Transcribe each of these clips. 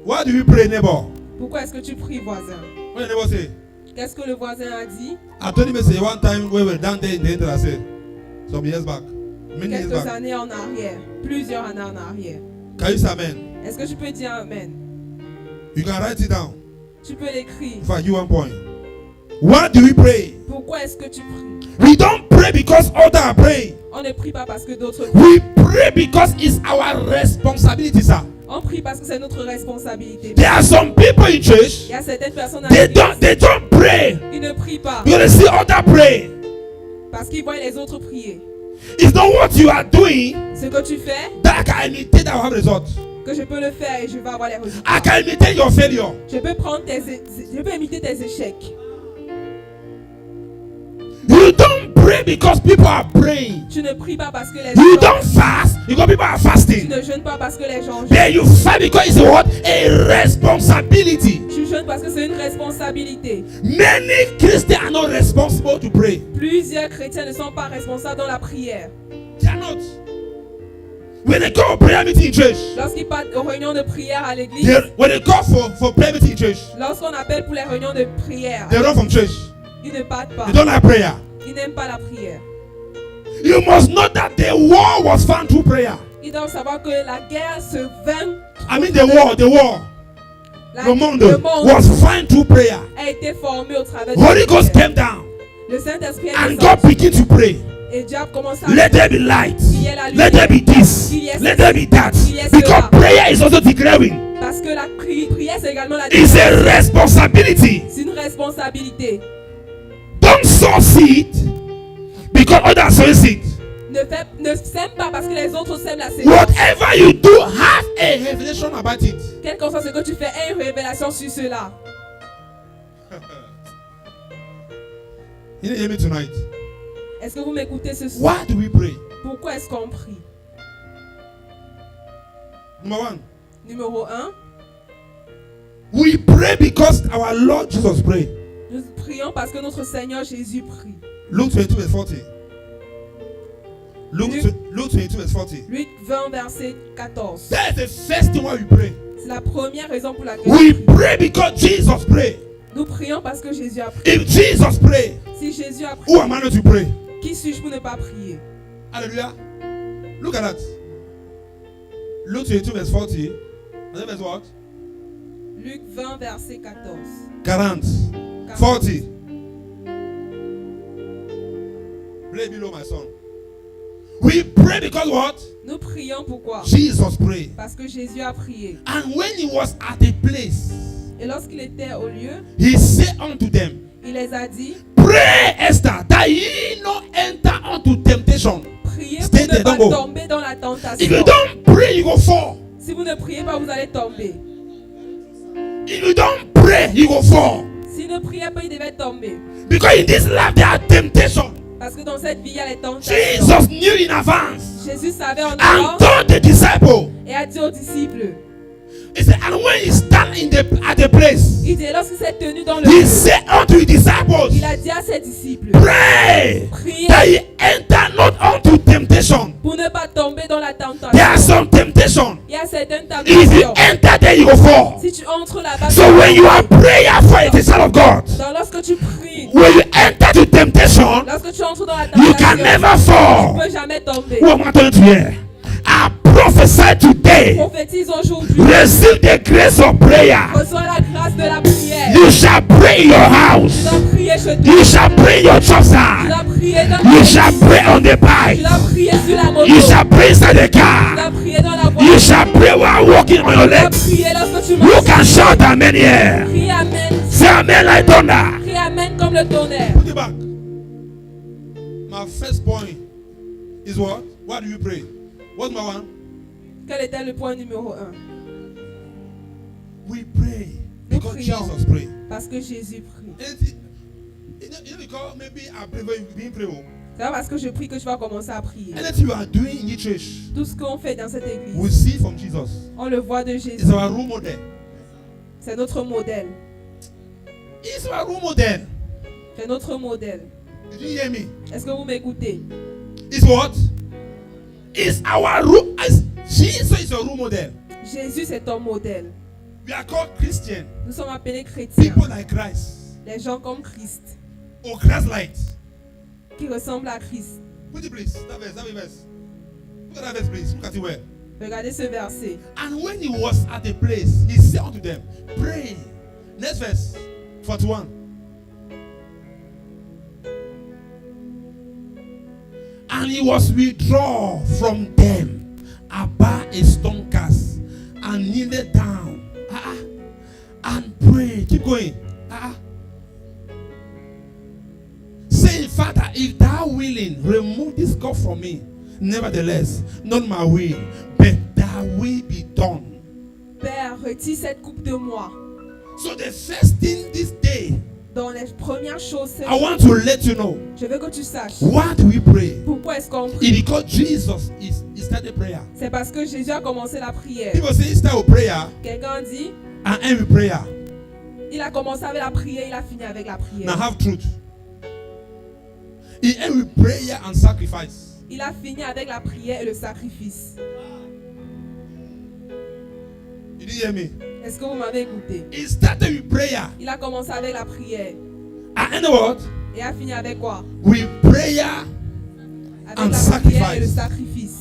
Why do you pray, neighbor? Pourquoi est-ce que tu pries, voisin? What the neighbor say? Qu'est-ce que le voisin a dit? I told him say one time we were down there in the intercessor some years back. Many years Quelques back. années en arrière. Plusieurs années en arrière. Can you say amen? Est-ce que tu peux dire amen? You can write it down. Tu peux l'écrire. If I give 1 point. Why do we pray? Pourquoi est-ce que tu pries? We don't pray because others are praying. On ne prie pas parce que d'autres prient. We pray because it's our responsibility, sir. On prie parce que c'est notre responsabilité. There are some people in church, Il y a certaines personnes à they l'église, don't pray. ils ne prient pas You're gonna see others pray. parce qu'ils voient les autres prier. It's not what you are doing Ce que tu fais, that I can imitate that will have results. que je peux le faire et je vais avoir les résultats. I can imitate your failure. Je peux imiter tes échecs. You don't pray because people are praying. Tu ne pries pas parce que les You gens don't fast because people are Tu fasting. ne jeûnes pas parce que les gens jeûnent. Then you fast because it's what? A responsibility. Tu jeûnes parce que c'est une responsabilité. Many Christians are not responsible to pray. Plusieurs chrétiens ne sont pas responsables dans la prière. They are not. When they go to prayer meeting in church, Lorsqu'ils partent aux réunions de prière à l'église, when they go for prayer meeting in church, lorsqu'on appelle pour les réunions de prière, they run from church. ils ne partent pas. They don't like prayer. Ils n'aiment pas la prière. You must know that the war was found through prayer. Ils doivent savoir que la guerre se vainc. I mean the war. The monde le monde was found through prayer. a été formé au travers de Holy la Ghost prière. came down Le Saint-Esprit est and God descendu began to pray. et diable commence à Let there be light. Qu'il y ait la Let there be this. Qu'il y ait Let there be that. Qu'il y ait Because cela. prayer is also declaring. parce que la prière c'est également la It's a responsibility. C'est une responsabilité. Don't sow seed because others sow seed. Ne sème pas parce que les autres sèment la sémence. Whatever you do, have a revelation about it. Quel que soit ce que tu fais, aie une révélation sur cela. You didn't hear me tonight. Est-ce que vous m'écoutez ce soir? Why do we pray? Pourquoi est-ce qu'on prie? Number one, Numéro 1, we pray because our Lord Jesus prayed. nous prions parce que notre Seigneur Jésus prie. Luke 22 verse 40. Luke 22 verse 40. Luc 20, verset 14. That's the first thing why we pray. C'est la première raison pour laquelle We nous prions. pray because Jesus prayed. Nous prions parce que Jésus a prié. If Jesus prayed, Si Jésus a who prié, am I not to pray? qui suis-je pour ne pas prier? Hallelujah. Look at that. Luke 22 verse 40. And then verse what? Luc 20, verset 14. 40. 40. Play below my son. We pray because what? Nous prions pourquoi? Jesus prayed. Parce que Jésus a prié. And when he was at a place, Et lorsqu'il était au lieu, he said unto them, il les a dit, pray, Esther, that ye not enter unto temptation. priez pour Stay ne there, pas don't go. tomber dans la If tentation. you don't pray, you go fall. Si vous ne priez pas, vous allez tomber. If you don't pray, you go fall. Si ne priez pas, il devait tomber. Because in this life there are temptations. Parce que dans cette vie, il y a les tentations. Jesus knew in advance Jésus savait en and avance told the disciple. et a dit aux disciples. He said, and when he stand at the place, Il dit, lorsqu'il s'est tenu dans le he lieu, said unto his disciples, il a dit à ses disciples, pray priez that ye enter not unto temptation. pour ne pas tomber dans la There are tentation. some temptations. Il y a certaines If you tentations. enter there, you go fall. Si tu entres là-bas, So when you are prayerful, it is son of God. donc lorsque tu pries, When you enter to temptation, lorsque tu entres dans la you can tentation, never tu ne fall. peux jamais tomber. Who am I talking to here? I prophesy today. Prophétise aujourd'hui. Receive the grace of prayer. Reçois la grâce de la prière. You shall pray in your Tu house. dois prier chez You toi. shall pray in your job Tu site. dois prier dans You la shall pray on the Tu bike. dois prier sur la moto. You shall pray inside the Tu car. dois prier dans la You voiture. shall pray while walking on your Tu dois legs. prier lorsque tu You marches. can shout amen here. Crie amen. Say amen like thunder. Crie amen comme le tonnerre. Put it back. My first point is what? Why do you pray? What's my one? Quel était le point numéro 1? We pray Nous because prions Jesus prayed. parce que Jésus prie. You know, because maybe I pray when you being prayed. C'est pas parce que je prie que tu vas commencer à prier. Anything you are doing in the church, Tout ce qu'on fait dans cette we église, see from Jesus. on le voit de It's Jésus. our role model. C'est notre modèle. It's our role model. C'est notre modèle. Did you hear me? Est-ce que vous m'écoutez? It's what? It's our role. Jesus is a role model. Jésus, c'est ton modèle. We are called Christian. Nous sommes appelés chrétiens. People like Christ. Les gens comme Christ, Or Christ-like. qui ressemblent à Christ. Put it please. That verse. Look at that verse, please. Look at it well. Regardez ce verset. And when he was at the place, he said unto them, pray. Next verse. 41. And he was withdrawn from them about a stone cast and kneeled down and prayed. Keep going. Saying, Father, if thou willing, remove this cup from me. Nevertheless, not my will, but thy will be done. Père, retire cette coupe de moi. So the first thing this day, Dans les premières choses, I want to let you know, je veux que tu saches. why do we pray? Pourquoi est-ce qu'on prie? It's because Jesus is started prayer. C'est parce que Jésus a commencé la prière. People say start with prayer Quelqu'un dit, and end with prayer. il a commencé avec la prière, il a fini avec la Now prière. have truth. He end with prayer and sacrifice. Il a fini avec la prière et le sacrifice. Did you hear me? Est-ce que vous m'avez écouté? He started with prayer Il a commencé avec la prière and end what? et a fini avec quoi? With prayer. Avec And la prière et le sacrifice. sacrifice.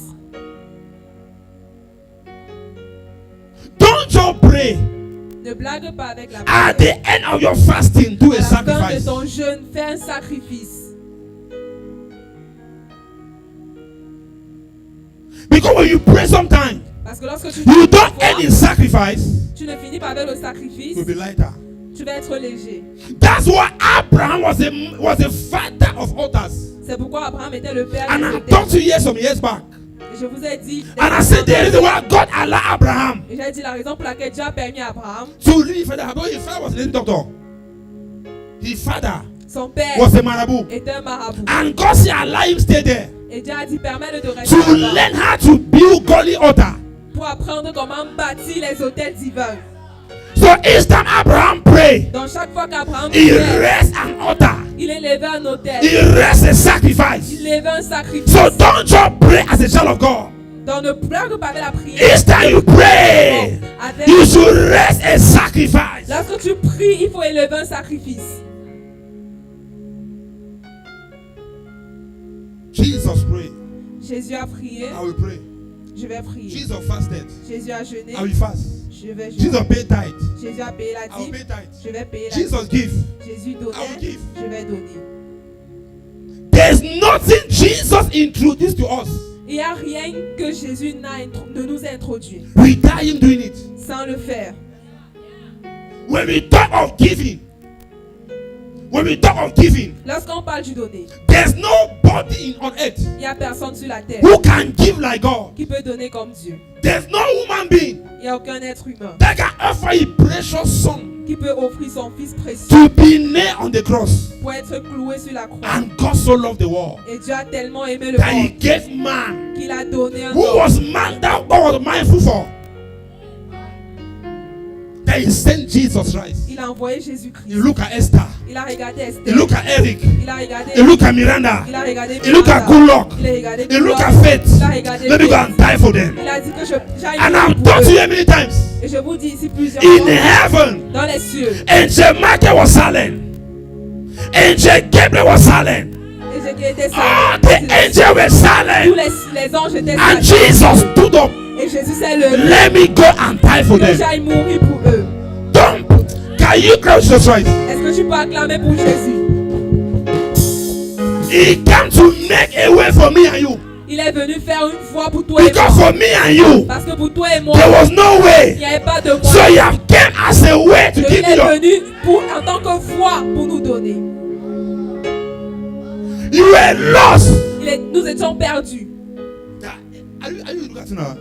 Don't just pray. Ne blague pas avec la At prière. the end of your fasting, do À a la fin de sacrifice. ton jeûne, fais un sacrifice. Because when you pray sometimes, Parce que lorsque tu you pries don't parfois, end in sacrifice, tu ne finis pas avec le sacrifice, you'll be lighter. tu vas être léger. That's why Abraham was a father of altars. C'est pourquoi Abraham était le père And des I autels. talked to you some years back. Et je vous ai dit, And I said the reason why God allowed Abraham et j'ai dit la raison pour laquelle Dieu a permis à Abraham, to live father. Although his father was a little doctor. His father son père was a marabout. était un marabout. And God said allow him stay there Et Dieu a dit, permets-le de rester to là-bas learn how to build godly altar. pour apprendre comment bâtir les hôtels divins. So each time Abraham prayed, Donc chaque fois qu'Abraham he priait, raised an altar. il élevait un hôtel, He raised a sacrifice. il élevait un sacrifice. So don't just pray as a child of God. Donc ne blague pas avec la prière. Each time you pray, Avec- you should raise a sacrifice. Lorsque tu pries, il faut élever un sacrifice. Jesus prayed. Jésus a prié, I will pray. je vais prier. Jesus fasted. Jésus a jeûné, I will fast. je vais jeûner. Jesus paid tithe. Jésus a payé la I will dîme, pay tithe. je vais payer la Jesus dîme. give. Jésus I will donnait, give. je vais donner. There's nothing Jesus introduced to us Il n'y a rien que Jésus ne nous a introduit without him doing it. sans le faire. When we talk of giving, Lorsqu'on parle du donner, there's nobody on earth il n'y a personne sur la terre who can give like God. qui peut donner comme Dieu. There's no human being Il n'y a aucun être humain that can offer a precious son qui peut offrir son fils précieux to be nailed on the cross. pour être cloué sur la croix. And God so loved the world Et Dieu a tellement aimé le that he monde gave man qu'il a donné un who homme was man that God was mindful for. That he sent Jesus Christ. Il a envoyé You Jésus-Christ. look at Esther. Il a regardé You Esther. look at Eric. Il a regardé. You look at Miranda. Il a regardé. You look at Miranda. Goodluck. Il a regardé. You look Goodluck. at Faith. Il a regardé. Let me go Faith. and die for them. Il a dit que j'aille And mourir I've pour talked to eux. you many times. Et je vous dis ici plusieurs In fois heaven, dans les cieux. Angel Michael was silent. Angel Gabriel was silent. Et j'ai été All salé. the angels were Tous silent. les anges étaient And salés. Jesus stood up. Et Jésus s'est levé. Let me go and die for Que them. j'aille mourir pour eux. Don't. Can you cry Jesus Christ? Est-ce que tu peux acclamer pour Jésus? He came to make a way for me and you. Il est venu faire une voie pour toi et Because moi. for me and you, Parce que pour toi et moi, there was no il way. n'y avait pas de So moyen. he have came as a way to Il give est you. venu en tant que voie pour nous donner. You were lost. Nous étions perdus. Are you looking at it now?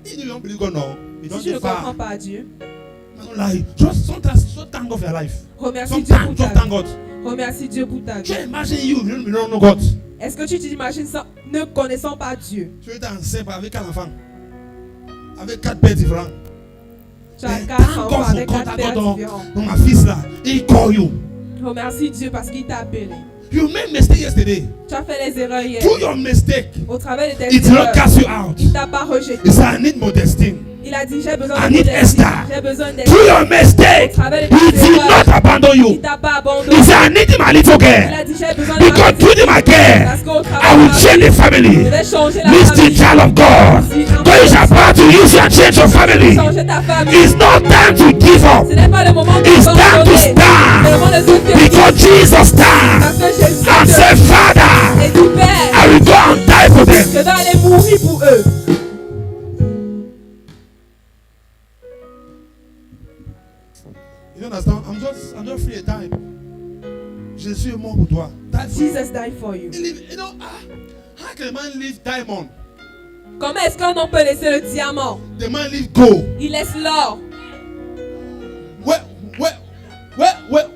If you don't believe God now, you don't Si tu ne get comprends far. pas Dieu, Don't lie. Just sometimes thank God for your life. remercie Dieu Sometimes pour just ta thank vie. God. Remercie Dieu pour ta vie. Just imagine you don't know God. Est-ce que tu t'imagines ça, ne connaissant pas Dieu? Tu es enceinte avec 4 enfants. Avec 4 pères différents. Tu as Then 4 thank enfants God for avec 4 pères contact God. différents. Donc ma fils là, il call you. Remercie Dieu parce qu'il t'a appelé. You made mistake yesterday. Tu as fait les erreurs hier. Through your mistake, Au travers de tes it did not erreurs, cast you out. il t'a pas rejeté. He said, I need modesty. Il a dit, j'ai besoin I de need modestie. Esther. J'ai besoin Through d'Esther. your mistake, he did not abandon Il you. t'a pas abandonné. He said, I need my little Il girl. a dit, j'ai besoin de Because through my girl, Parce qu'au I travers will de change the je family. vais changer la Listen, famille. child of God. God is about to use you and change your family. Changer ta famille. It's not time to give up. Ce n'est pas le moment de It's time to abandonner. C'est le moment de stand. soutenir. Because Jesus stands Parce que Jésus and say, Father, et du Père, I will go and die for them. je vais aller mourir pour eux. You understand? I'm just free a time. Jésus est mort pour toi. Die for you. Jesus died for you. You know, how can a man leave diamond? Comment est-ce qu'un homme peut laisser le diamant? The man leave gold. Il laisse l'or.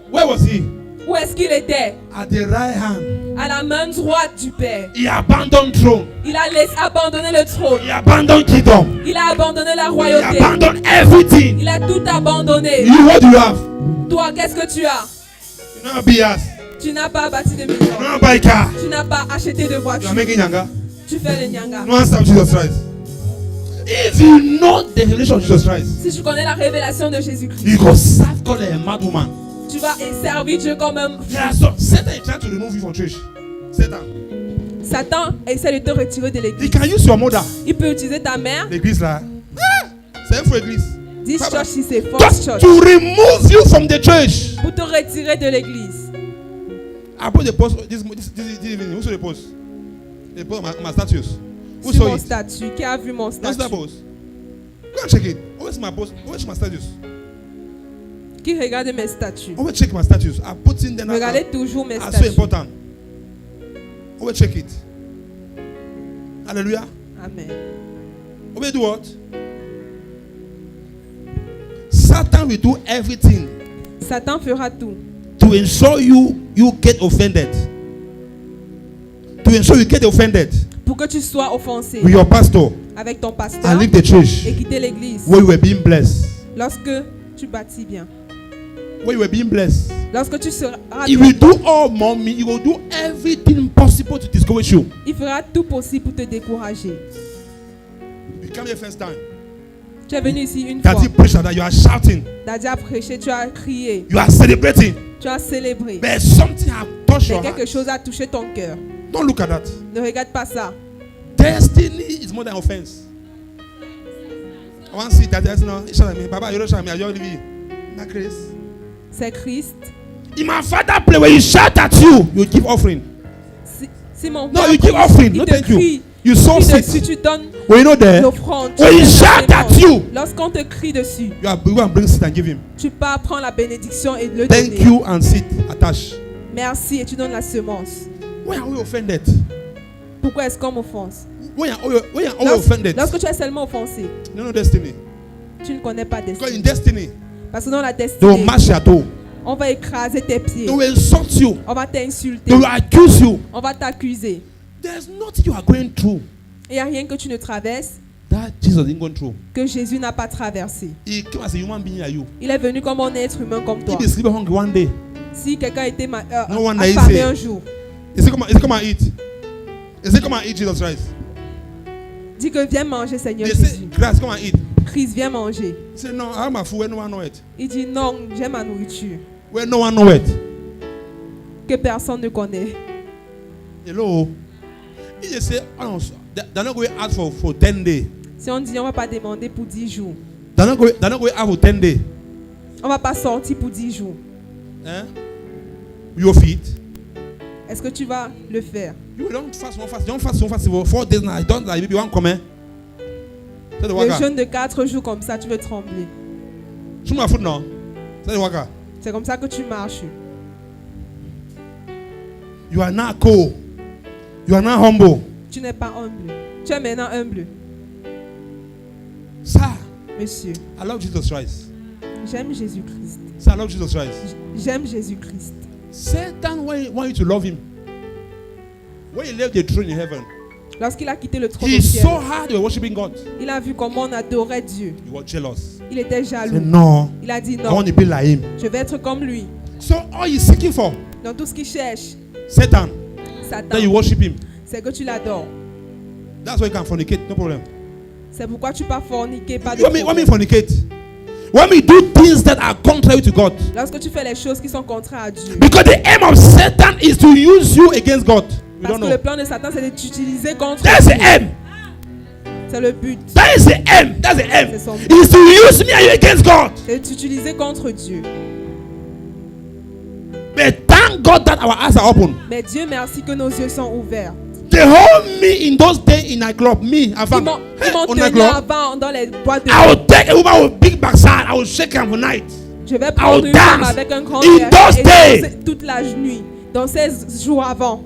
Where was he? Où est-ce qu'il était? At the right hand. À la main droite du Père. He abandoned throne. Il a laissé abandonner le trône. He abandoned kingdom. Il a abandonné la He royauté. abandoned everything. Il a tout abandonné. You, what do you have? Toi, qu'est-ce que tu as? You know BS. Tu n'as pas bâti de You maison. know buy car. Tu n'as pas acheté de You voiture. are making yanga. Tu fais le nyanga. No answer Jesus Christ. If you know the revelation of Jesus Christ, Si tu connais la révélation de Jésus-Christ, you go serve God like a mad woman. tu vas servir Dieu comme un There are some Satan is trying to remove you from church. Satan. Satan essaie de te retirer de He l'église. can use your mother. Il peut utiliser ta mère. L'église là. C'est un faux église. This Papa. church is a false Just church. to remove you from the church. Pour te retirer de l'église. I put the post this evening. Who saw the post? They put my status. Who Sur saw mon it? statut. Qui a vu mon What's that statut? post? Go and check it. Where's my post? Where's my status? Qui regarde mes statuts? Always check my status. I put in there. Regardez toujours mes Are so statuts. important. Always check it. Hallelujah. Amen. Always do what? Satan will do everything Satan fera tout to ensure you get offended. To ensure you get offended pour que tu sois offensé with your pastor avec ton pasteur and leave the church et quitter l'église. where you were being blessed. Lorsque tu bâtis bien. Where you were being blessed. Lorsque tu seras He will do all mommy. He will do everything possible to discourage you. il fera tout possible pour te décourager. You come here first time. Tu es venu ici une fois. That he preached that you are shouting. Daddy a prêché, tu as crié, You are celebrating. tu as célébré. But something has touched Mais your quelque heart. chose a touché ton cœur. Don't look at that. Ne regarde pas ça. Destiny is more than offense. I want to see that there's no. Papa, you don't shout me. I just leave you. Not Chris. C'est Christ. In my father play when you shout at you give offering. Si mon No, père you give prie, offering. il No, te thank you. crie, You sow crie dessus, seed. tu donnes When you know there, l'offrande. tu when you donnes shout la at sémence. you, Lorsqu'on te crie dessus, you go and bring seed and give him. tu pars prendre la bénédiction et le Thank donner. you and seed attached. Merci et tu donnes la semence. Why are we offended? Pourquoi est-ce qu'on m'offense? Why are we offended? Lorsque tu es seulement offensé, You know destiny. tu ne connais pas Because destinée. in destiny, Parce que dans la they will destinée, mash your toe. on va écraser tes pieds. They will insult you. On va t'insulter. They will accuse you. On va t'accuser. There's nothing you are going through Il n'y a rien que tu ne traverses that Jesus didn't go through. que Jésus n'a pas traversé. He came as a human being like you. Il est venu comme un être humain comme toi. He be sleeping hungry one day. Si quelqu'un était No one affamé say- un jour, He said, come and eat. He said, come and eat Jesus Christ. dis que viens manger Seigneur They say, Jésus. Christ, come and eat. Christ, viens manger. He said, no, I have my food where no one know it. Il dit non, j'ai ma nourriture Where no one know it. que personne ne connaît. Hello. He just say, oh, they're not going to ask for 10 days. Si on dit on va pas demander pour 10 jours, They're not going to ask for 10 days. on va pas sortir pour 10 jours. Eh? Your feet. Est-ce que tu vas le faire? You don't fast one fast. You don't fast one fast for 4 days now. Don't like maybe one come. Say the Le waka. jeûne de 4 jours comme ça, tu veux trembler. Show my foot now. Say the waka. C'est comme ça que tu marches. You are not cold. You are not humble. Tu n'es pas humble. Tu es maintenant humble. Sir, Monsieur, I love Jesus Christ. j'aime Jésus-Christ. Sir, I love Jesus Christ. J'aime Jésus-Christ. Satan want you to love him. When he left the throne in heaven, Lorsqu'il a quitté le trône au he ciel, saw how they were worshiping God. il a vu comment on adorait Dieu. He was jealous. Il était He said, jaloux. no, Il a dit I non, want to be like him. je vais être comme lui. So all he's seeking for Dans tout ce qu'il cherche, Satan. Satan, Then you worship him. c'est que tu l'adores. That's why you can fornicate, no problem. C'est pourquoi tu peux forniquer, pas de What mean problème. fornicate? What mean do things that are contrary to God? Lorsque tu fais les choses qui sont contraires à Dieu. Because the aim of Satan is to use you against God. You Parce don't que know. le plan de Satan, c'est de t'utiliser contre That's the Dieu. aim. C'est le but. That is the aim. That's the aim. C'est son but. It is to use me and you against God. C'est de t'utiliser contre Dieu. But thank God that our eyes are open. Mais Dieu merci que nos yeux sont ouverts. They hold me in those days in a club. Me, Ils m'ont on a tenu club. avant dans les boîtes de I will take a woman with big backside. I will shake her for night. Je vais prendre will une femme dance avec un grand in cœur those et days. danser toute la nuit. Dans 16 jours avant,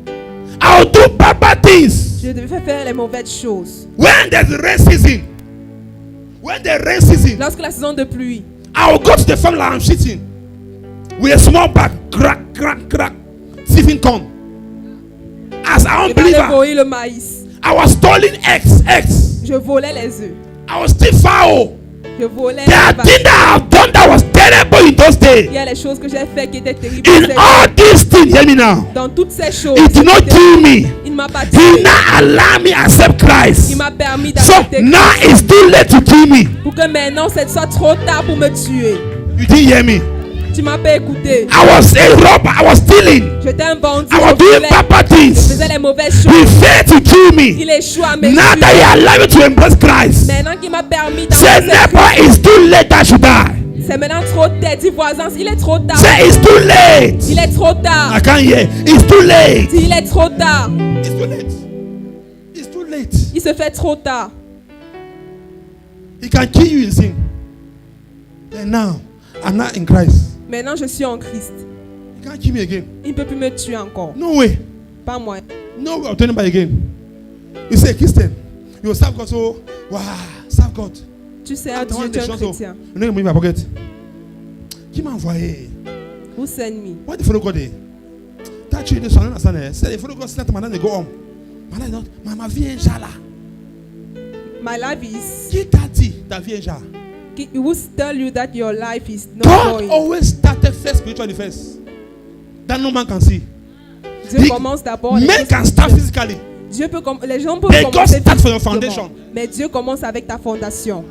I will do bad things. je devais faire les mauvaises choses. When there's rain season, when the rain season, Lorsque la saison de pluie, I will go to the farm like I'm shitting with a small bag, crack, crack, crack, sieving corn. As an je vais aller unbeliever, voler le maïs. I was stealing eggs. Je volais les œufs. I was still foul. Je volais There are les things vaches. that I have done that was terrible in those days. Il y a les choses que j'ai faites qui étaient terribles. In all these things, hear me now. Dans toutes ces choses, It did not kill me. il ne m'a pas He tué. now allow me accept Il Christ. m'a permis So d'accepter now Christ. it's too late to kill me. Pour que maintenant, ce soit trop tard pour me tuer. You didn't hear me. Tu m'as pas écouté. I was a robber. I was stealing. J'étais un bandit. I was Je doing volais. bad Je things. faisais les mauvaises He choses. failed to kill me. Il échoue à me Now tuer. that he allowed me to embrace Christ, Maintenant qu'il m'a permis say d'embrasser never Christ, it's too late that I should die. c'est maintenant trop tard. Dis voisin, il est trop tard. Say it's too late. Il est trop tard. I can't hear. It's too late. Dis, il est trop tard. It's too late. It's too late. Il se fait trop tard. He can kill you in sin. And now, I'm not in Christ. Maintenant, je suis en Christ. He can't kill me again. Il ne peut plus me tuer encore. No way. Pas moi. No way of turning back again. You say Christian. You will serve God so. Wow. Serve God. Tu sais, à I Dieu, want tu es the un chance. chrétien. You know, in my pocket. Qui m'a envoyé? Who sent me? Why the follow God there? That tree, this one, understand it. Say, the follow God, snap, and then they go on. Man, I don't. Ma vie est déjà là. My life is. Qui t'a dit ta vie est déjà? Who tell you that your life is not God going? always started first spiritually first. That no man can see. Dieu commence d'abord. les Men choses can start spirituelles. physically. Dieu peut les gens peuvent But God commencer start from your physiquement, foundation. mais Dieu commence avec ta fondation.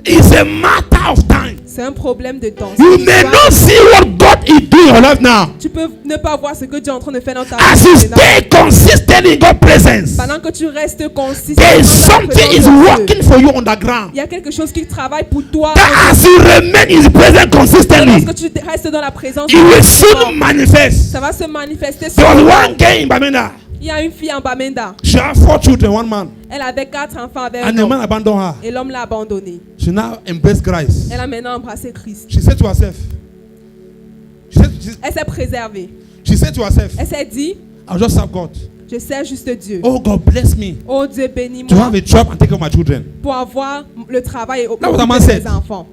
It's a matter of time. C'est un problème de temps. You may not see what God is doing in your life now. Tu peux ne pas voir ce que Dieu est en train de faire dans ta As you vie. stay consistent in God's presence, Pendant que tu restes consistant, there is dans la something présence is de Dieu, working for you underground. il y a quelque chose qui travaille pour toi. That as you remain in His presence consistently, Lorsque tu restes dans la présence it de will Dieu, soon manifest. ça va se manifester. There was sur toi. one girl in Bamenda. Il y a une fille en Bamenda. She had 4 children, one man, Elle avait 4 enfants avec and un the homme. man abandoned her. Et l'homme l'a abandonnée. She now embraced Christ. Elle a maintenant embrassé Christ. She said to herself, Elle s'est préservée. she said to herself, Elle s'est dit, I'll just serve God. je sers juste Dieu. Oh, God bless me Oh Dieu, to bénis-moi have a job and take care of my children. pour avoir le travail et That's what the man occuper said. mes enfants.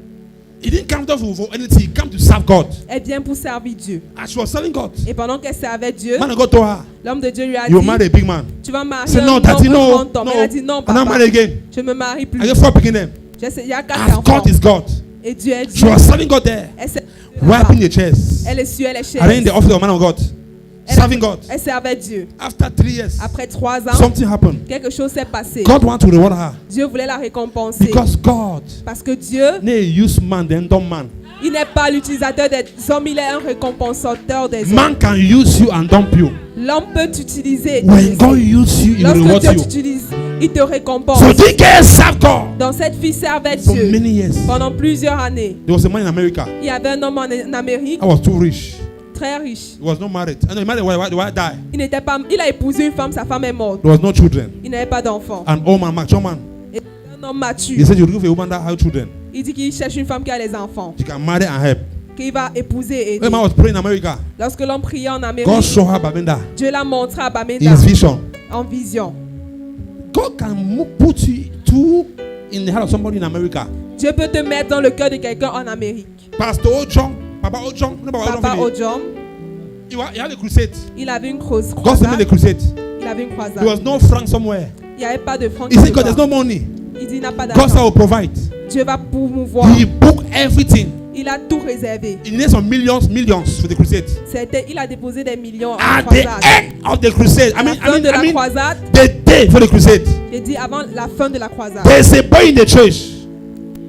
He didn't come to for anything. He came to serve God. Elle vient pour servir Dieu. As she was serving God, Et pendant qu'elle servait Dieu, man of God told her, l'homme de Dieu lui a you will dit, marry a big man. tu vas marier Say, un no, homme, daddy, un no, grand homme. no. Elle a dit, non, I'm not papa, married again. je me marie plus. I get 4 picking them. Il y a 4 As enfants. God is God. Et Dieu est She Dieu. was serving God there, Elle s'est- wiping the chairs, Elle essuie les arranging the chaises. office of man of God, serving God. Elle servait Dieu. After 3 years, Après 3 ans, something happened. quelque chose s'est passé. God wanted to reward her Dieu voulait la récompenser. because God, Parce que Dieu, they use man, then dumb man. il n'est pas l'utilisateur des hommes, il est un récompensateur des hommes. Man can use you and dump you. L'homme peut t'utiliser. et te When laisser. God uses you, He will Lorsque reward Dieu you. t'utilise, il te récompense. So this girl served God Dans cette fille servait for Dieu many years. pendant plusieurs années. There was a man in America. Il y avait un homme en Amérique I was too rich. très riche. He was not married. And he married, why die? Il a épousé une femme, sa femme est morte. There was no children. Il n'avait pas d'enfant. An old man, mature man. Et un homme He mature. said, you look for a woman that has children. Il dit qu'il cherche une femme qui a les enfants, You can marry and help. qu'il va épouser et aider. When man was praying in America, Lorsque l'homme priait en God Amérique, showed her Babenda Dieu l'a montré à in Bamenda his vision. en vision. God can put you in the heart of somebody in America. Dieu peut te mettre dans le cœur de quelqu'un en Amérique. Pastor Ojong, Papa Ojong, no, Papa Ojom, he had a crusade. il avait une God sent me croisade. the crusade. Il avait une croisade. There was no franc somewhere. Il n'y avait pas de francs. He said, God, there's no money. Il dit, il n'a pas God said, I d'argent. will provide. Dieu va promouvoir. He booked everything. Il a tout réservé. He needs some millions for the crusade. Il a déposé des millions en At the croisade. end of the crusade, À la fin de la croisade, the day for the crusade, j'ai dit avant la fin de la croisade. there's a boy in the church.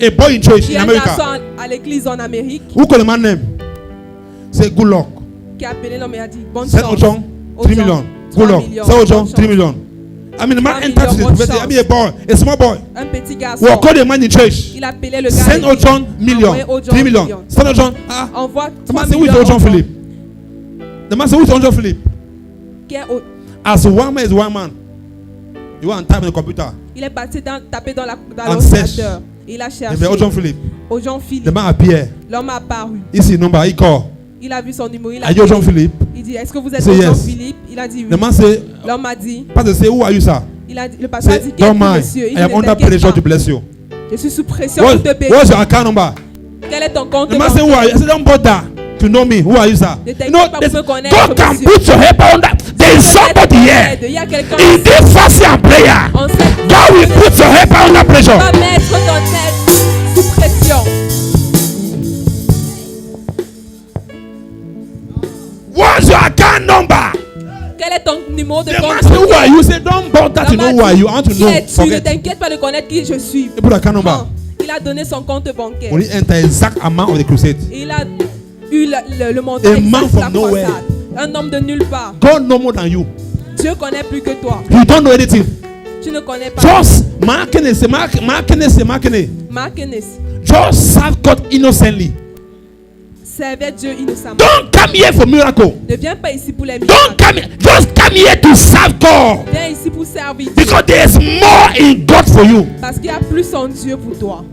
A boy in church Il y in a un America. garçon à l'église en Amérique Who call the man name? Say good luck. qui a appelé l'homme et a dit bonne Send chance. Ojon 3 million. Good luck. Send Ojon 3 million. I mean, the man 3 entered to the million, prophecy. bonne I mean, a boy, a small boy. Un petit garçon. We'll call the man in church. Il a appelé le gars. Send à l'église. Ojon million. Envoyez Ojon 3 million. million. Send Ojon. Ah. Envoie The 3 man said, who is millions. Ojon Philip? The man said, who is Ojon Philip? Qui est au- As one man is one man. You want to type in the computer. Il est parti taper dans And l'ordinateur. Il a If cherché you're Ojon Philip, Ojon the Philippe. man appear. L'homme a apparu. He see number. He call. Il a vu son numéro. Il a Are you Ojon dit, Philip? il dit, est-ce que vous êtes Say Ojon yes. Philippe? Il a dit The oui. man say, L'homme a dit, Pastor say, who are you, sir? le pasteur a Say, dit, qui est don't mind. monsieur? Il I am dit, under t'inquiète pressure pas. to bless you. Je suis sous pression pour te payer. What's your account number? Quel est ton compte The man say, who are you? I said, don't bother to know me. Who are you, sir? Ne You t'inquiète know, pas pour me connaître, God can monsieur. put your help on that. There is somebody here. Il y a quelqu'un In this fasting and prayer, en cette God will put your help under pressure. va mettre ton tête sous pression. What's your account number? Quel est ton numéro de The man compte? say, who are you? Say, don't bother to L'homme a know who are dit, you. I want to qui know. es-tu? Ne Forget. t'inquiète pas de connaître qui je suis. He put account number. Non. Il a donné son compte bancaire. When he enter exact amount of the crusade. Il a eu le montant A exact man de from la nowhere. croisade. Un homme de nulle part. God know more than you. Dieu connaît plus que toi. You don't know anything. Tu ne connais pas. Just marking it. Mark Ennis Just serve God innocently. servait Dieu innocemment. Don't come here for miracle. Ne viens pas ici pour les Don't miracles. come here. Just come here to serve God. Viens ici pour servir Dieu. Because there is more in God for you. Parce qu'il y a plus en Dieu pour toi.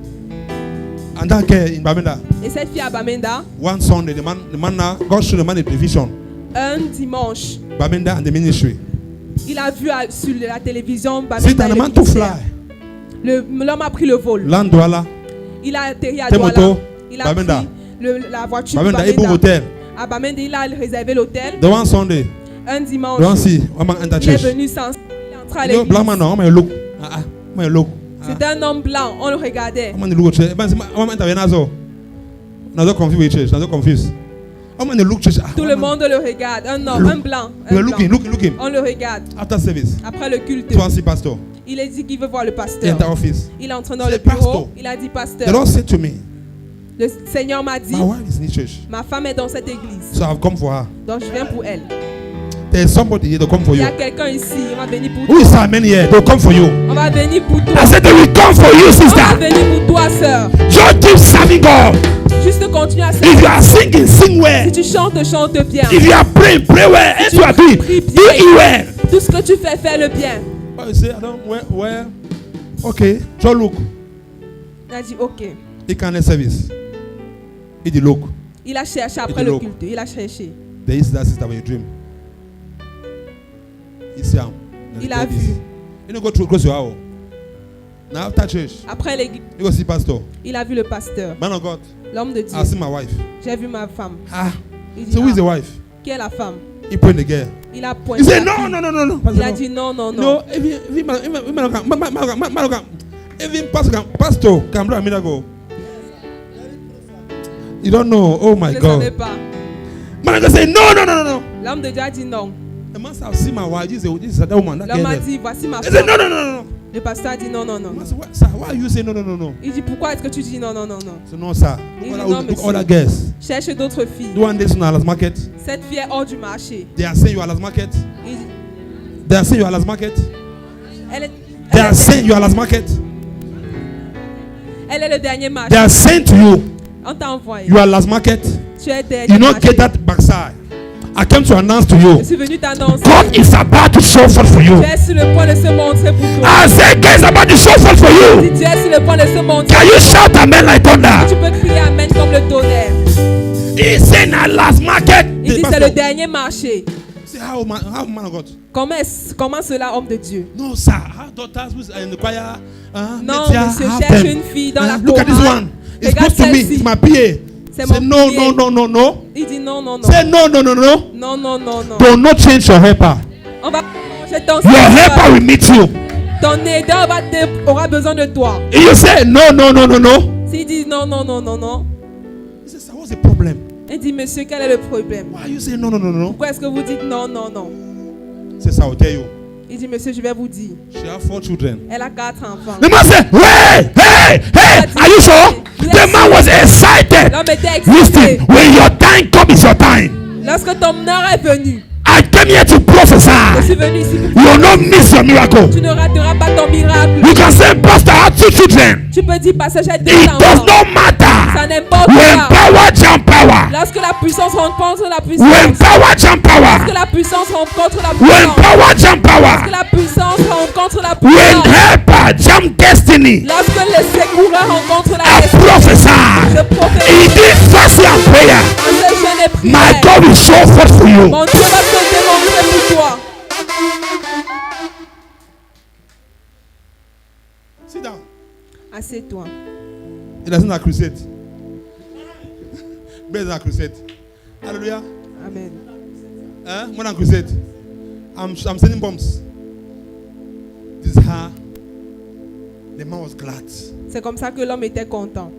And that girl in Bamenda, Et cette fille à Bamenda, one Sunday, the man now, God showed the man a vision. un dimanche, Bamenda and the ministry. il a vu sur la télévision See Bamenda that et the le man to ministère. fly. L'homme a pris le vol. Land Douala, Il a atterri à Temoto, Douala. Il a Bamenda. pris la voiture Bamenda, pour Ibu Bamenda. Hotel. À Bamenda, il a réservé l'hôtel. The one Sunday, Un dimanche, the one see, one man enter il est church. venu sans... Il est entré à You know, l'église. black man now, man look. Man look. C'était un homme blanc, on le regardait. Man look church. Man enter Venazo. Now confused with church. Now confused. Man look church. Tout le monde le regarde. Un homme, Look. un blanc. We Un were blanc. looking. On le regarde. After service, Après le culte, to see pastor. il a dit qu'il veut voir le He pasteur. enter office. Il entre dans Say, le bureau. "Pastor." Il a dit, The pasteur, Lord said to me, le Seigneur m'a dit, my wife is in this church, ma femme est dans cette église. so I've come for her. Donc je viens pour elle. There's somebody here to come for Il y you. a quelqu'un ici, on va venir pour Who toi. is that man here? They'll come for you. On va venir pour toi. I said they will come for you, On va sister. venir pour toi, sœur. Just keep serving God. Juste continue à If servir. you are singing, sing Si well. tu chantes, chante bien. If you are praying, pray well. As you are doing, do it well. Tout ce que tu fais, fais-le bien. But you say, I don't where. Okay, just look. Il a dit, ok. He can't service. He did look. Il a cherché après Et le de culte. Il a cherché. There is that sister when you dream. He see him. Il a vu. You don't go through close your house. Now after church, Après l'église, you go see pastor. il a vu le pasteur, Man of God, l'homme de Dieu. I see my wife. J'ai vu ma femme. Ah, Il dit, so who is the ah, wife? qui est la femme? He point the girl. Il a He pointé. said, la no, fille. no, no, no, no. Il Pastor, a dit non, non, non. no. Even pastor can blow a minute ago. You don't know. Oh my Je ne savais God. pas. Man of God say, no, no, no, no, no. L'homme de Dieu a dit non. The man said, I've seen my wife. This is that woman. That L'homme girl a there. dit voici ma He said, femme. no, no, no, no, no. Le pasteur a dit non, non, non. I said, what, sir, why are you saying no, no, no, no? Il dit pourquoi est-ce que tu dis non, non, non, non? So no, sir. Il dit, Look non, at monsieur. other girls. Cherche d'autres filles. Do one day soon at market. Cette fille est hors du marché. They are saying you are last market. Il- They are saying you are last market. Elle est, They elle are est- saying you are last market. elle est le dernier They marché. are saying to you, On t'a envoyé. you are last market. Tu es dernier You not marché. get that backside. I came to announce to Je you, suis venu t'annoncer. God is about to show forth for you. Tu es sur le point de se montrer pour toi. I said, God is about to show forth for Si you. tu es sur le point de se montrer, Can you shout amen like tu thunder? peux crier amen comme le tonnerre. He said, at last market. Il dit c'est le dernier marché. Say, how man of God? Comment cela, homme de Dieu? No, sir. How daughters who are in the choir? Non, Metia, monsieur, have cherche them. une fille dans la Look at this chorale. one. It's Regarde close to me. celle-ci. It's my PA. C'est Say, mon no, pied. no, no, no, no. Il dit non, non, non. Say, no, no, no, no. Non, non, non, non. Do not change your helper. On va changer ton Your helper serviteur. will meet you. Ton aideur aura besoin de toi. If you say, no, no, no, no, no. S'il dit non, non, non, non, non. the problem? Elle dit, monsieur, quel est le problème? Why you say no, no, no, no? Pourquoi est-ce que vous dites non, non, non? Say, I'll tell you. Il dit, monsieur, je vais vous dire. She have 4 children. Elle a 4 enfants. The man said, hey, are you sure? The man was excited. L'homme était Listen, excité. when your time comes, it's your time. Lorsque ton heure est venue, I came here to je prophesy. suis venu ici. You will not miss your miracle. Tu ne rateras pas ton miracle. You can say, Pastor, I have 2 children. Tu peux dire, pasteur, j'ai 2 It does enfants. not Ça matter. n'importe When pas. power jump power. Lorsque la puissance rencontre la When puissance. power jump Lorsque power. la puissance rencontre la When puissance. power jump Lorsque power. la puissance rencontre la When puissance. helper jump destiny. Lorsque le secoureur rencontre la I destinée. prophesy. Je prophétise. In this fasting and prayer, En ce jeûne et my prière. God will show forth for you. Mon Dieu va te démontrer pour toi. Sit down. Assieds-toi. It doesn't a crusade. Better than a crusade. Hallelujah. Amen. More than crusade. I'm sending bombs. This is how the man was glad. C'est comme ça que l'homme était content.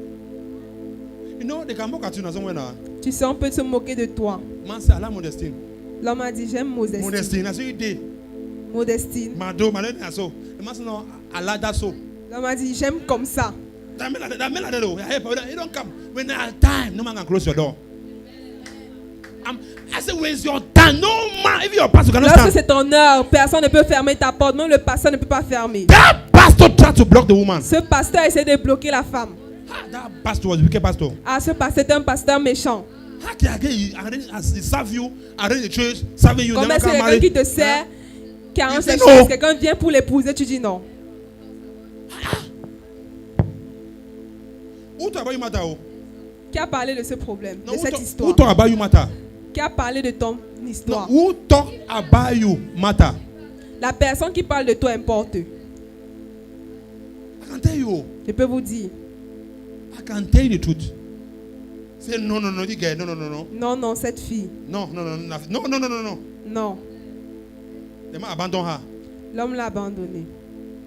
You know, they can mock at you now somewhere now. Tu sais, on peut se moquer de toi. Man say, I like Modestine. L'homme a dit, j'aime Modestine. Modestine. I say, you did. Modestine. Mado, my lady, so. The man say, no, I like that so. L'homme a dit, j'aime comme ça. That man like that, though. You don't come. When there are time, no man can close your door. I say, where's your time? No man, if your pastor cannot Lorsque stand. c'est ton heure, personne ne peut fermer ta porte. Même le pasteur ne peut pas fermer. That pastor tried to block the woman. Ce pasteur essaie de bloquer la femme. That pastor was a wicked pastor. Ah, ce pasteur est un pasteur méchant. How can he serve you, arrange the church, serving you, Comme never est-ce que come quelqu'un qui marry? te sert, qui arrange Il les dit choses, non. quelqu'un vient pour l'épouser, tu dis non. Who talk about you matter? Qui a parlé de ce problème, No, de cette who histoire? talk about you matter? Qui a parlé de ton No, histoire? who talk about you matter? La personne qui parle de toi importe. I can tell you. Je peux vous dire, I can tell you the truth. Say no, no, no, you get no, no, no, no, non, non, cette fille, no, no, no, no, no, no, no, no, no. non. They might abandon her. L'homme l'a abandonnée.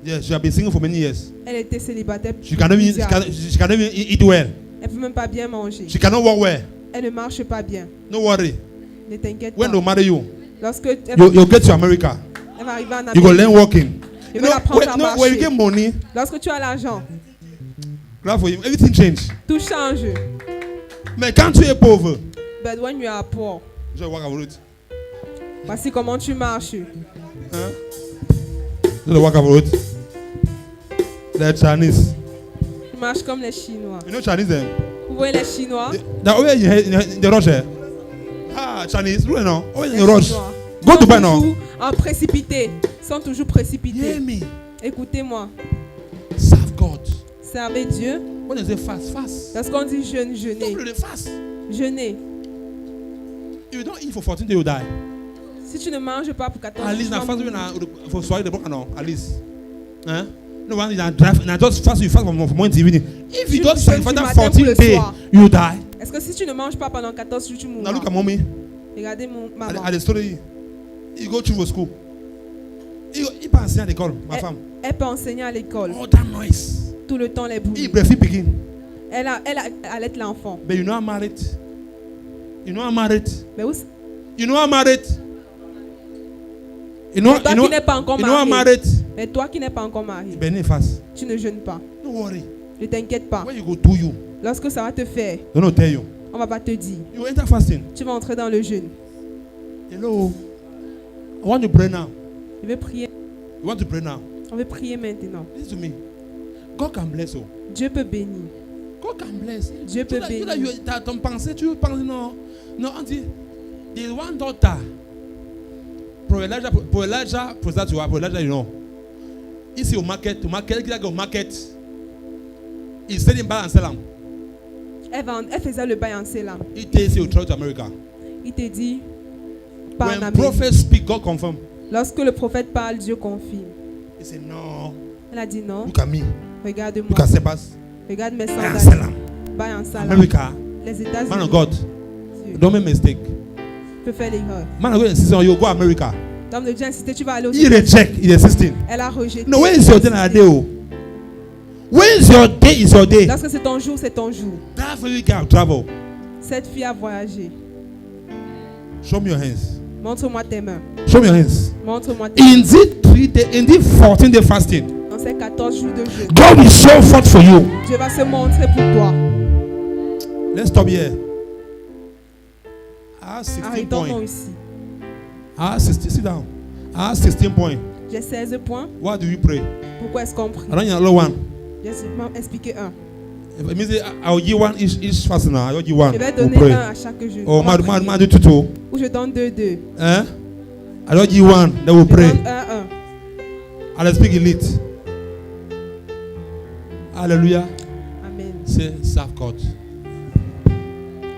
Yes, she has been single for many years. Elle était célibataire. She cannot even, she cannot even eat well. Elle peut même pas bien manger. She cannot walk well. Elle ne marche pas bien. No worry. Ne t'inquiète When pas. they marry you, Lorsque elle you'll get to America. va arriver en You go Amérique, learn walking. je vais l'apprendre à When you get marcher. money, Lorsque tu as l'argent, glad for you. Everything change. tout change. Mais quand tu es pauvre, But when you are poor, je vais walk about it. voici comment tu marches. Huh? Je vais walk about it. The Chinese. Tu marches comme les Chinois. You know Chinese them? Vous voyez les Chinois? They're always in the rush. Ah, Chinese, you know, always in Les the rush. Chinois. Go Sont to buy now. toujours en précipité. Ils sont toujours précipités. Hear me. Écoutez-moi. Serve God. Servez Dieu. When they say fast, fast. Lorsqu'on dit jeûne, jeûnez. Don't really fast. Jeûnez. If you don't eat for 14 days, you die. Si tu ne manges pas pour 14 At least jours, now fast for soil the broken now. At least. Huh? No one is drive. Now just fast. You fast from morning to evening. If you Tu don't jeûnes sacrifice du that matin pour 14 le days, soir. you die. est-ce que si tu ne manges pas pendant 14 jours, tu Now mourras? look at mommy. Regardez maman. At the story, you go through for school. Il peut enseigner à l'école, ma femme. Elle peut enseigner à l'école. All that noise. Tout le temps, les Il bruits. breastfeed begin. Elle allait l'enfant. But you know I'm married. You know I'm married. Mais où, You know I'm married. You know, toi you know, qui n'es pas encore you know I'm marié. married. Mais toi qui n'es pas encore marié, Benny fast. tu ne jeûnes pas. No worry. Ne t'inquiète pas. When you go do you, Lorsque ça va te faire, they don't tell you. on va pas te dire. You enter fasting. Tu vas entrer dans le jeûne. Hello. I want to pray now. Je vais prier. You want to pray now? On va prier maintenant. Listen to me. God can bless you. Dieu peut bénir. God can bless. Dieu peut bénir. Ton pensée, tu penses non. Non, on dit, there's one daughter. Pour Elijah, pour ça, tu vois, pour Elijah, you know. Ici au market, il au market. He's selling buy and sell them. Elle faisait le bail en Célam. He takes you to America. Il te dit, pas en When Amérique. prophets speak, God confirm. Lorsque le prophète parle, Dieu confirme. He said, no. Elle a dit non. Look at me. Look Regarde-moi. at Sebas. Regarde mes Buy and sandales. sell them. Bail en Salam. America. Les Man États-Unis. of God. Dieu Don't make mistake. peut faire l'erreur. Man of God insist on you go America. L'homme de Dieu a insisté, tu vas aller aux He États-Unis. reject. He insisting. Elle a rejeté. No, when is your day na day? Oh? When is your day? Is your day. Lorsque c'est ton jour, c'est ton jour. That's why you can travel. Cette fille a voyagé. Show me your hands. Montre-moi tes mains. Show me your hands. Montre-moi tes mains. Indeed, 3 days, indeed 14 day fasting. Dans ces 14 jours de jeûne, God will show forth for you. Dieu va se montrer pour toi. Let's stop here. I have 16 Arrêtons-nous points. ici. I have 16. Sit down. I have 16 points. J'ai 16 points. What do you pray? Pourquoi est-ce qu'on prie? I don't need another one. J'ai seulement expliqué un. It means I'll give one each fasting. Now I'll give one. Je vais We'll donner pray. un à chaque jeûne. Oh, On va prier. man, do two. Ou je donne deux. Eh? I'll give one. Then we'll Je pray. donne un. I'll speak in it. Hallelujah. Amen. Say, serve God.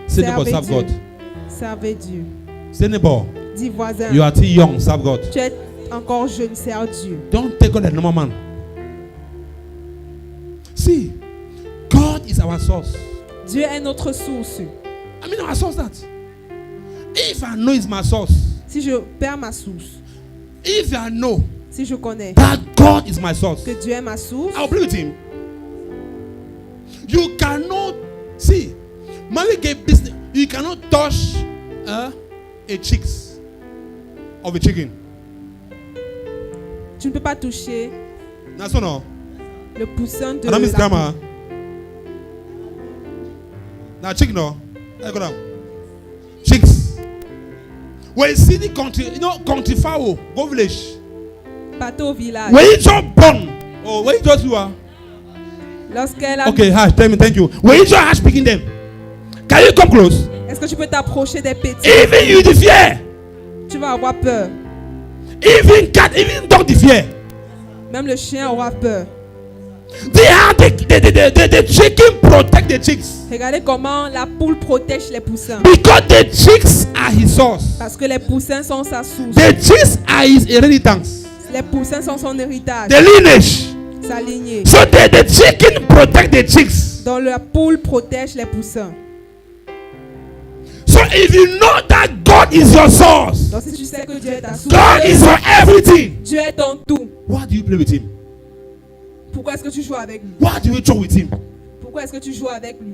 Say, neighbor, Servez serve Dieu. God. Servez Dieu. Say, neighbor, Dis voisin, you are too young. Serve God. tu es encore jeune, sers Dieu. Don't take God like normal man. See, God is our source. Dieu est notre source. I mean, our source that. If I know it's my source, Si je perds ma source, if I know si je connais that God is my source, que Dieu est ma source, I'll play with Him. You cannot see, money get business. You cannot touch a chicks of a chicken. tu ne peux pas toucher That's no. le poussin de And I miss la grandma. Now chicken no. I go down. Chicks. When you see the country, you know, country fowl, go village. pâté au village. When you just born, oh, when you just you are. Lorsqu'elle a... Okay, Hash, tell me, thank you. When you just Hash picking them, can you come close? Est-ce que tu peux t'approcher des petits? Even you the fear. Tu vas avoir peur. Even cat, even dog the fear. Même le chien aura peur. The chicken protect the chicks Regardez comment la poule protège les poussins. because the chicks are his source. Parce que les poussins sont sa source. The chicks are his inheritance, Les poussins sont son héritage, the lineage. sa lignée. So the chicken protect the chicks. Donc la poule protège les poussins. So if you know that God is your source, Donc si tu sais que Dieu est ta source, God is your everything, Dieu est ton tout. why do you play with him? Pourquoi est-ce que tu joues avec lui? Why do you talk with him? Pourquoi est-ce que tu joues avec lui?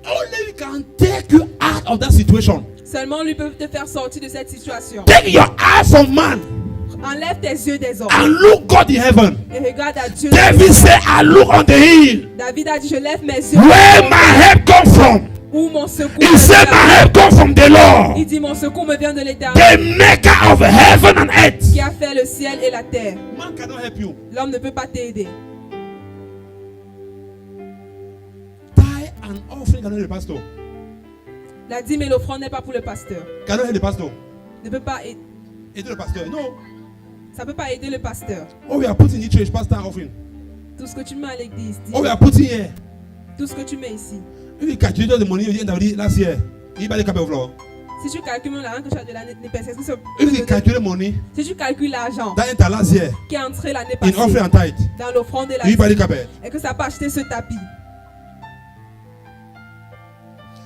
Only we can take you out of that situation. Seulement lui peut te faire sortir de cette situation. Take your eyes from man Enlève tes yeux des hommes and look God in heaven. et regarde à Dieu. David said, I look on the hill David a dit, je lève mes yeux. where my help come from. Où mon secours He me said, my vient. help come from the Lord, Il dit, mon secours me vient de l'Éternel the maker of heaven and earth. qui a fait le ciel et la terre. Man cannot help you. L'homme ne peut pas t'aider. Tithe and offering cannot help the pastor. La dîme et l'offrande n'est pas pour le pasteur. Cannot help the pastor. Ne peut pas aider. It's not the pastor. No. Ça peut pas aider le pasteur. All we are putting in the church, pastor and offering. Tout ce que tu mets à l'église, dis, All we are putting here. tout ce que tu mets ici. If you calculate all the money you did last year, you buy the carpet floor. Si tu calcules l'argent que tu as de l'année passée, est-ce que ça If peut you te- calculate money si tu calcules l'argent that enter last year qui est entré l'année in offering passée and tithe, dans l'offrande et la you buy the dîme, carpet. et que ça peut acheter ce tapis.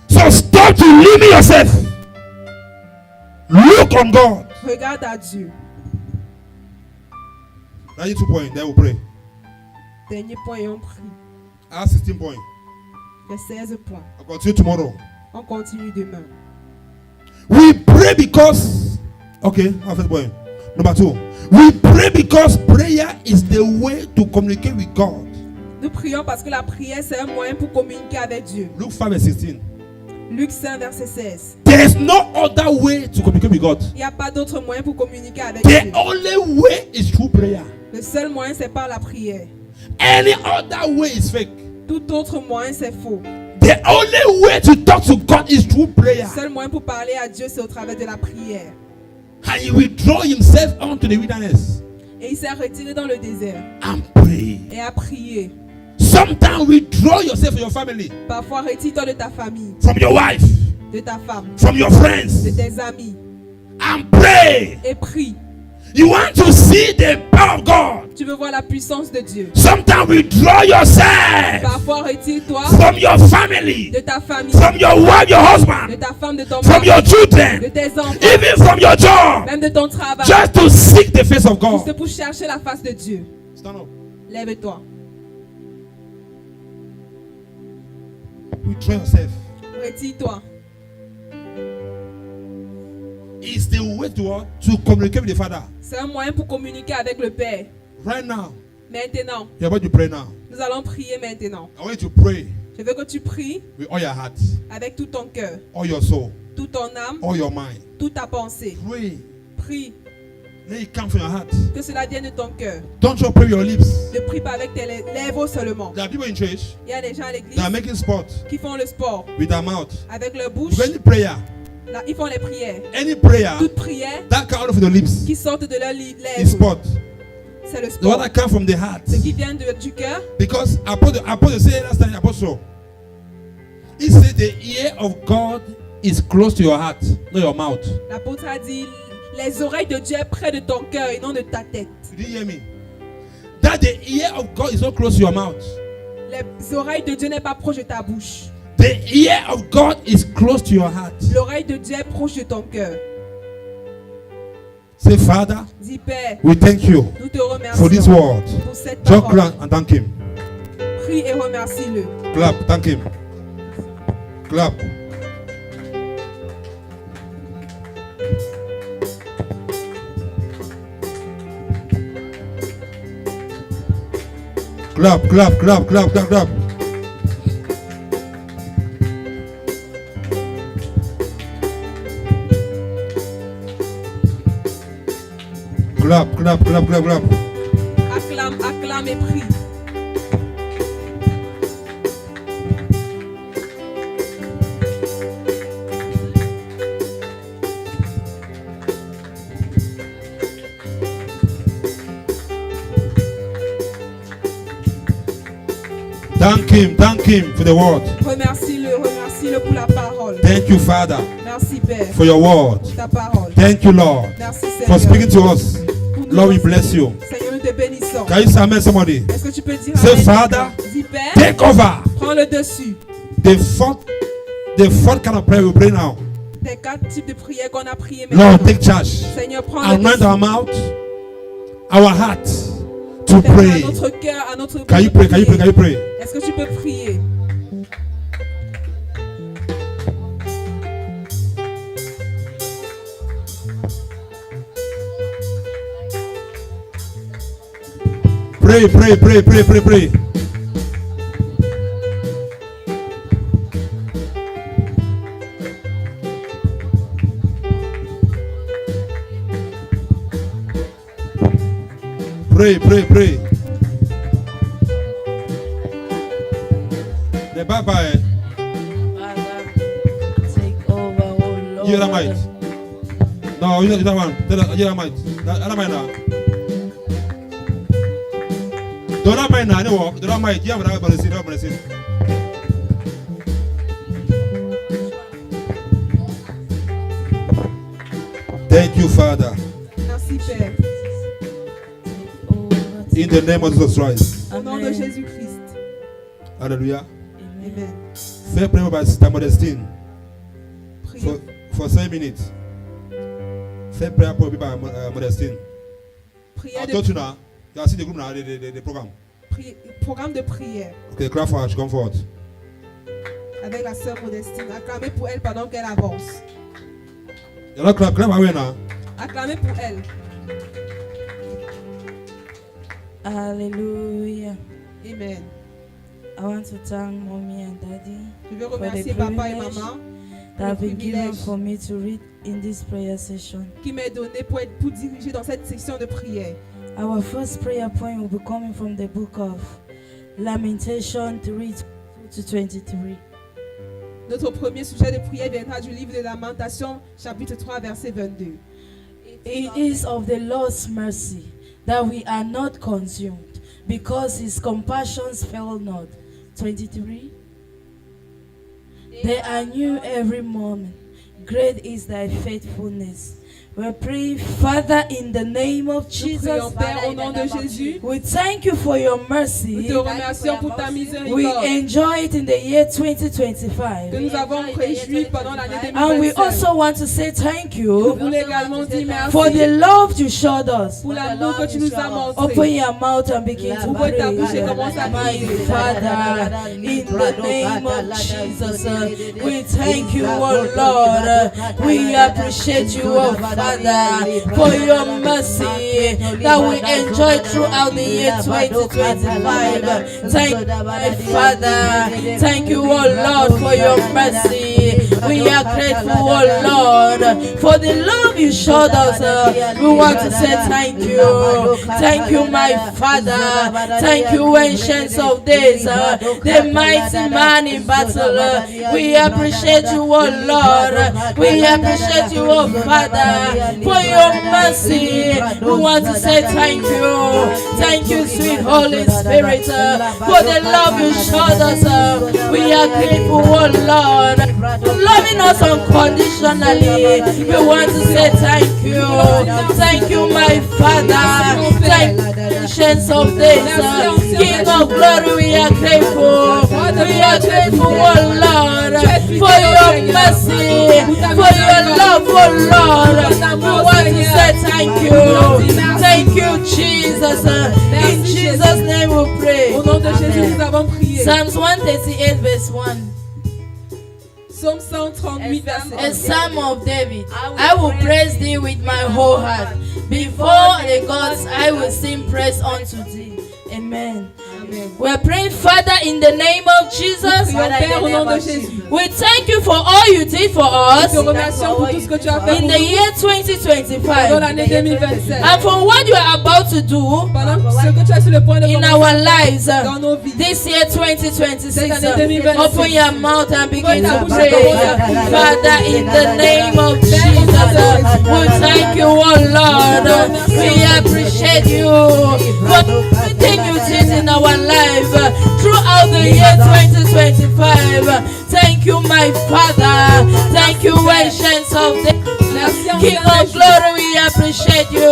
So stop to limit yourself. Look on God. Regarde à Dieu. That's 2 points. Then we'll pray. Dernier point et on prie. I have 16 points. J'ai 16 points. I'll continue tomorrow. On continue demain. We pray because. Okay, our first point. Number 2. We pray because prayer is the way to communicate with God. Nous prions parce que la prière, c'est un moyen pour communiquer avec Dieu. Luke 5 verse 16. Luc 5, verset 16. There is no other way to communicate with God. Il n'y a pas d'autre moyen pour communiquer avec The Dieu. only way is through prayer. Le seul moyen, c'est par la prière. Any other way is fake. Tout autre moyen, c'est faux. The only way to talk to God is through prayer. Le seul moyen pour parler à Dieu, c'est au travers de la prière. And he will draw himself onto the wilderness Et il s'est retiré dans le désert and pray. et a prié. Sometimes withdraw yourself from your family, Parfois, retire-toi de ta famille, from your wife, de ta femme, from your de friends, tes amis and pray. et prie. You want to see the power of God. Tu veux voir la puissance de Dieu. Sometimes withdraw yourself Parfois, retire-toi from your family, de ta famille, from your wife, your de husband, ta femme, de ton from mari, your de children, tes enfants, even from your job, même de ton travail. just to seek the face of Juste God. pour chercher la face de Dieu. Stand up. Lève-toi. Withdraw yourself. Retire-toi. It's the way to communicate with the Father. C'est un moyen pour communiquer avec le Père. Right now, Maintenant, you're about to pray now. nous allons prier maintenant. I want you to pray Je veux que tu pries with all your heart, avec tout ton cœur, all your soul, toute ton âme, all your mind. toute ta pensée. Pray. Prie Let it come from your heart. que cela vienne de ton cœur. Don't just pray with your lips. Ne prie pas avec tes lèvres seulement. There are people in church Il y a des gens à l'église that are making sport qui font le sport with their mouth. avec leur bouche. Any prayer, Là, ils font les prières. any prayer Toute prière that comes out of the lips qui sortent de leurs is lèvres, sport. c'est le The one sport. that comes from the heart. Ce qui vient du cœur, Because Apostle said last time, Apostle, he said the ear of God is close to your heart, not your mouth. l'apôtre a dit, les oreilles de Dieu sont près de ton cœur et non de ta tête. Did you hear me? That the ear of God is not close to your mouth. Les oreilles de Dieu n'est pas proche de ta bouche. The ear of God is close to your heart. L'oreille de Dieu est proche de ton cœur. Say, Father, Dis Père, we thank you nous te for this remercions word. pour cette Just parole. clap and thank him. Prie et remercie-le. Clap, thank him. Clap. Clap, clap, clap, clap, clap, clap. Clap, clap, clap, clap, clap. Acclame, acclame et prie. Thank him for the word. Remercie-le pour la parole. Thank you, Father, Merci Père for your word. pour ta parole. Thank you, Lord, Merci for Seigneur. speaking to us. Pour nous Lord, we enseigner. bless you. Seigneur, nous te bénissons. Can you say amen, somebody? Est-ce que tu peux dire Say, amen? Father, Dis Père, take over. prends le dessus. The fourth kind of prayer we pray now. Des 4 types de prières qu'on a priées Lord, maintenant. take charge. Seigneur, prends le Anoint dessus. our mouth, our heart to Seigneur, pray. à notre cœur, à notre Can you pray? Can you pray? Can you pray? Est-ce que tu peux prier? Pray, pray, pray, pray, pray, pray. Pray, pray, pray. The Baba, Father, take over, oh Lord. you are might. No, you that one. You are might. That might now. Don't mind now. No, don't mind. You have to see. Don't see. Thank you, Father. Merci Père. In the name of Jesus Christ. Au nom de Amen. Jésus-Christ. Hallelujah. Amen. Amen. Fair prayer by Sister Modestine Priez. for 7 minutes. Fair prayer by Modestine. I Prière told de, you now. You have seen the group now, the program. programme de prière Okay, clap for her. She come forward. avec la sœur Modestine. Acclamez pour elle pendant qu'elle avance. You know, clap away now. Acclamez pour elle. Hallelujah. Amen. I want to thank mommy and daddy Je veux for the remercier papa et privilege maman that have le been given privilège for me to read in this prayer session. qui m'est donné pour diriger dans cette session de prière. Our first prayer point will be coming from the book of Lamentation 3 to 23. Notre premier sujet de prière viendra du livre de Lamentations, chapitre 3, verset 22. It is of the Lord's mercy that we are not consumed, because his compassions fail not. 23. They are new every morning. Great is thy faithfulness. We pray, Father, in the name of Nous Jesus. prions, Père, au nom de Jésus. We thank you for your Nous mercy. te remercions pour ta We miséricorde enjoy it in the year que 2025. nous avons réjoui pendant l'année And we 2025. also want to say thank Nous you voulons également dire for the merci love you showed us. pour l'amour que tu nous as Open montré. your mouth and begin to Ouvre ta pray. bouche et commence à My prier. Father, in the name of Jesus, we thank you, oh Lord. We appreciate you, oh Father, for your mercy that we enjoy throughout the year 2025. Thank you, my Father. Thank you, oh Lord, for your mercy. We are grateful, oh Lord, for the love you showed us. We want to say thank you. Thank you, my Father. Thank you, ancients of days, the mighty man in battle. We appreciate you, oh Lord. We appreciate you, oh Father, for your mercy. We want to say thank you. Thank you, sweet Holy Spirit, for the love you showed us. We are grateful, oh Lord, for loving us unconditionally. We want to say thank you. Thank you, my Father. Thank you, ancients of days. King of glory, we are grateful. We are grateful, oh Lord, for your mercy, for your love, oh Lord. We want to say thank you. Thank you, Jesus. In Jesus' name we pray. Au nom de Jésus, nous avons prié. Psalms 138 verse 1. Psaume 138, verset A 1. psalm of David. I will praise thee with my whole heart. Before the gods, I will sing praise unto thee. Amen. Amen. We're praying, Father, in the name of Jesus. Prions, Père, au nom de Jésus. We thank you for all you did for us Nous te remercions pour tout ce que tu as fait in pour the nous year dans 2025 l'année 2027. and for what you are about to do Pendant ce que tu es sur le point de in commencer our lives dans nos vies. this year 2026. Cette année 2026. Open your mouth and begin ta to bouche pray. et commence à prier. Father, in the name of Jesus, we thank you, oh Lord. We appreciate you for everything you did in our life throughout the year 2025. Thank you, my Father. Thank you, ancients of the Merci, King ancien of glory, we appreciate you.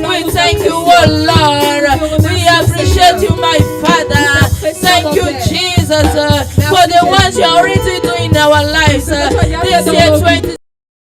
We thank you, oh Lord. We appreciate you, my Father. Thank you, Jesus, for the ones you are already doing in our lives this year 2025.